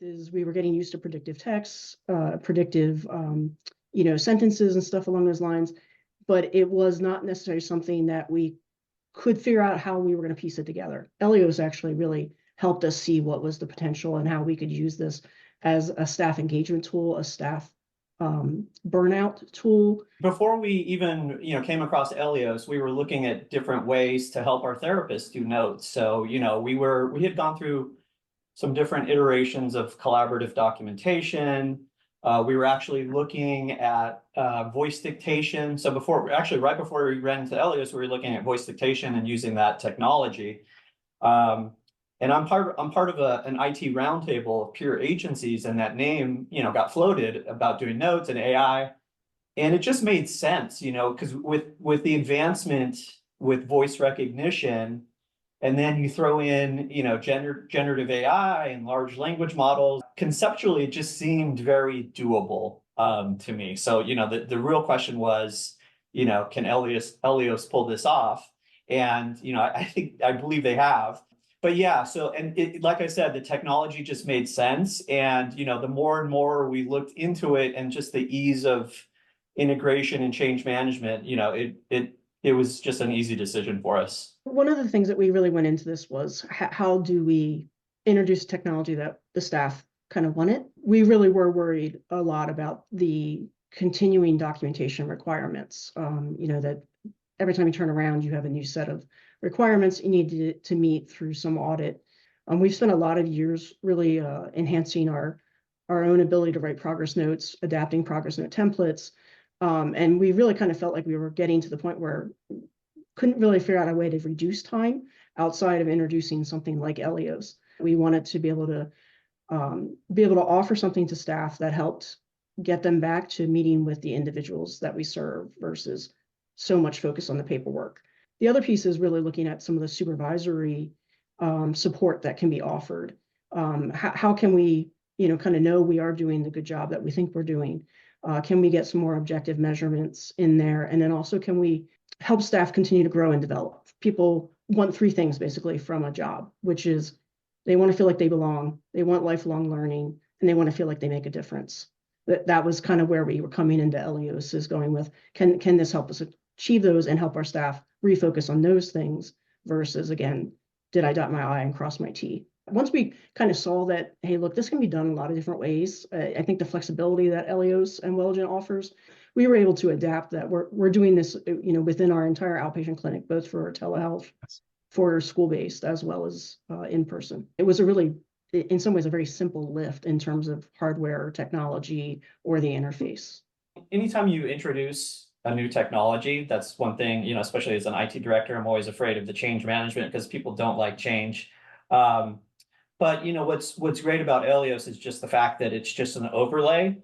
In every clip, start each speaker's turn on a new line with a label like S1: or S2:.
S1: Is we were getting used to predictive texts, predictive, sentences and stuff along those lines, but it was not necessarily something that we could figure out how we were going to piece it together. Eleos actually really helped us see what was the potential and how we could use this as a staff engagement tool, a staff burnout tool.
S2: Before we even, came across Eleos, we were looking at different ways to help our therapists do notes. So, we had gone through some different iterations of collaborative documentation. We were actually looking at voice dictation. So right before we ran into Eleos, we were looking at voice dictation and using that technology. And I'm part of an IT roundtable of peer agencies, and that name, got floated about doing notes and AI. And it just made sense, because with the advancement with voice recognition, and then you throw in, generative AI and large language models, conceptually, it just seemed very doable to me. So, the real question was, can Eleos pull this off? And, I believe they have. But yeah, so, and like I said, the technology just made sense. And, the more and more we looked into it and just the ease of integration and change management, it was just an easy decision for us.
S1: One of the things that we really went into this was how do we introduce technology that the staff kind of wanted? We really were worried a lot about the continuing documentation requirements. That every time you turn around, you have a new set of requirements you need to meet through some audit. We've spent a lot of years really enhancing our own ability to write progress notes, adapting progress note templates. And we really kind of felt like we were getting to the point where we couldn't really figure out a way to reduce time outside of introducing something like Eleos. We wanted to be able to offer something to staff that helped get them back to meeting with the individuals that we serve versus so much focus on the paperwork. The other piece is really looking at some of the supervisory support that can be offered. How can we, kind of know we are doing the good job that we think we're doing? Can we get some more objective measurements in there? And then also, can we help staff continue to grow and develop? People want three things basically from a job, which is they want to feel like they belong, they want lifelong learning, and they want to feel like they make a difference. That was kind of where we were coming into Eleos, is going with, can this help us achieve those and help our staff refocus on those things versus, again, did I dot my I and cross my T? Once we kind of saw that, hey, look, this can be done in a lot of different ways. I think the flexibility that Eleos and Welligent offers, we were able to adapt that. We're doing this, within our entire outpatient clinic, both for telehealth, for school-based, as well as in person. It was a really, in some ways, a very simple lift in terms of hardware or technology or the interface.
S2: Anytime you introduce a new technology, that's one thing, especially as an IT director, I'm always afraid of the change management because people don't like change. But what's great about Eleos is just the fact that it's just an overlay.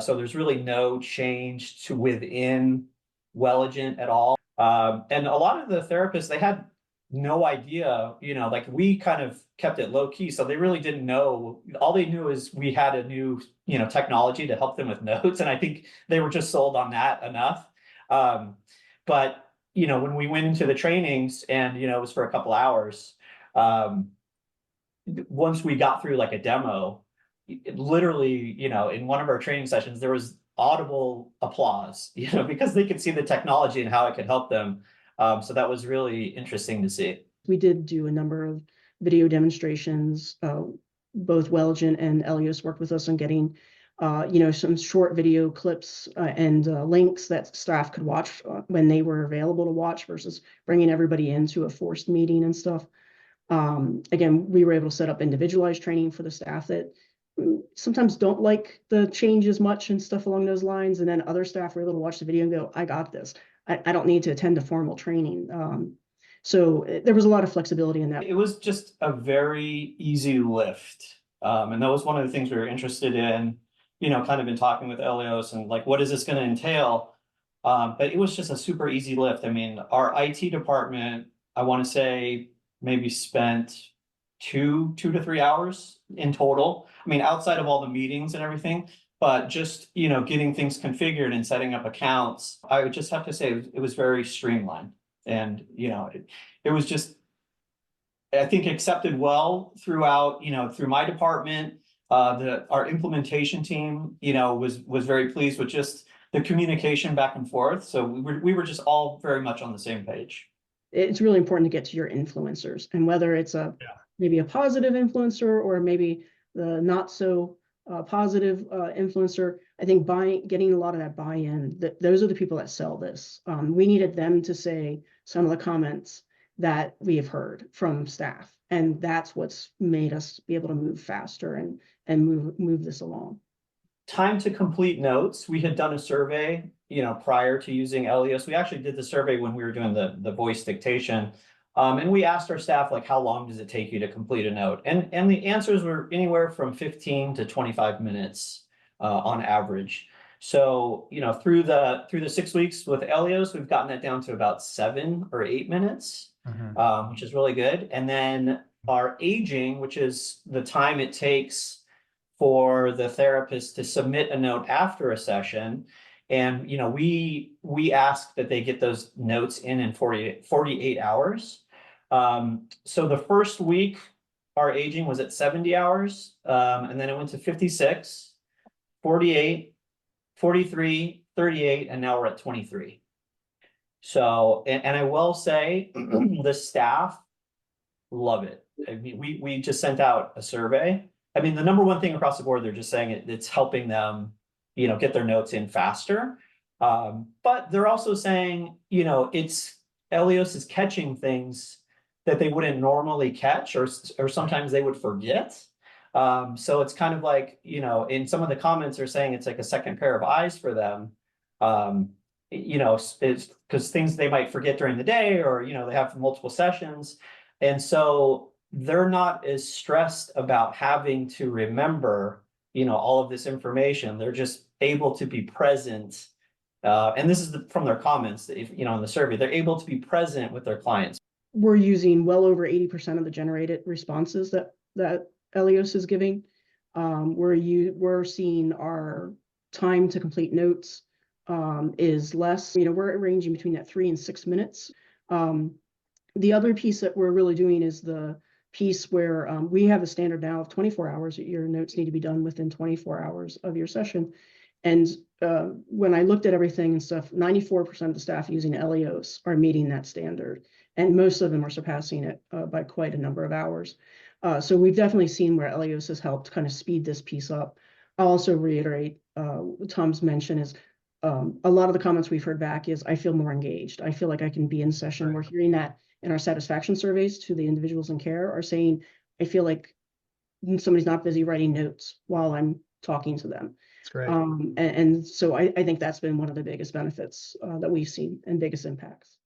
S2: So there's really no change to within Welligent at all. And a lot of the therapists, they had no idea, like we kind of kept it low key. So they really didn't know. All they knew is we had a new, technology to help them with notes. And I think they were just sold on that enough. But, when we went into the trainings and, it was for a couple hours, once we got through like a demo, literally, in one of our training sessions, there was audible applause, because they could see the technology and how it could help them. So that was really interesting to see.
S1: We did do a number of video demonstrations. Both Welligent and Eleos worked with us on getting, some short video clips and links that staff could watch when they were available to watch versus bringing everybody into a forced meeting and stuff. Again, we were able to set up individualized training for the staff that sometimes don't like the change as much and stuff along those lines. And then other staff were able to watch the video and go, I got this. I don't need to attend a formal training. So there was a lot of flexibility in that.
S2: It was just a very easy lift. And that was one of the things we were interested in, kind of in talking with Eleos and like, what is this going to entail? But it was just a super easy lift. I mean, our IT department, I want to say, maybe spent two to 3 hours in total. I mean, outside of all the meetings and everything, but just, getting things configured and setting up accounts, I would just have to say it was very streamlined. And, it was just, I think, accepted well throughout, through my department, Our implementation team, was very pleased with just the communication back and forth. So we were just all very much on the same page.
S1: It's really important to get to your influencers, and whether it's maybe a positive influencer or maybe the not so positive influencer. I think getting a lot of that buy-in, those are the people that sell this. We needed them to say some of the comments that we have heard from staff, and that's what's made us be able to move faster and move this along.
S2: Time to complete notes. We had done a survey, prior to using Eleos. We actually did the survey when we were doing the voice dictation. And we asked our staff, like, how long does it take you to complete a note? And the answers were anywhere from 15 to 25 minutes on average. So, through the 6 weeks with Eleos, we've gotten that down to about 7 or 8 minutes, which is really good. And then our aging, which is the time it takes for the therapist to submit a note after a session. And, we ask that they get those notes in 48 hours. So the first week, our aging was at 70 hours. And then it went to 56, 48, 43, 38, and now we're at 23. So, and I will say the staff love it. I mean, we just sent out a survey. I mean, the number one thing across the board, they're just saying it's helping them, get their notes in faster. But they're also saying, Eleos is catching things that they wouldn't normally catch, or sometimes they would forget. So it's kind of like, in some of the comments are saying it's like a second pair of eyes for them. It's because things they might forget during the day, or, they have multiple sessions. And so they're not as stressed about having to remember, all of this information. They're just able to be present. And this is from their comments, in the survey, they're able to be present with their clients.
S1: We're using well over 80% of the generated responses that Eleos is giving. We're seeing our time to complete notes is less. We're ranging between that 3 and 6 minutes. The other piece that we're really doing is the piece where we have a standard now of 24 hours. Your notes need to be done within 24 hours of your session. And when I looked at everything and stuff, 94% of the staff using Eleos are meeting that standard. And most of them are surpassing it by quite a number of hours. So we've definitely seen where Eleos has helped kind of speed this piece up. I'll also reiterate Tom's mention is a lot of the comments we've heard back is I feel more engaged. I feel like I can be in session. Right. We're hearing that in our satisfaction surveys to the individuals in care are saying, I feel like somebody's not busy writing notes while I'm talking to them.
S3: That's great.
S1: And so I think that's been one of the biggest benefits that we've seen and biggest impacts.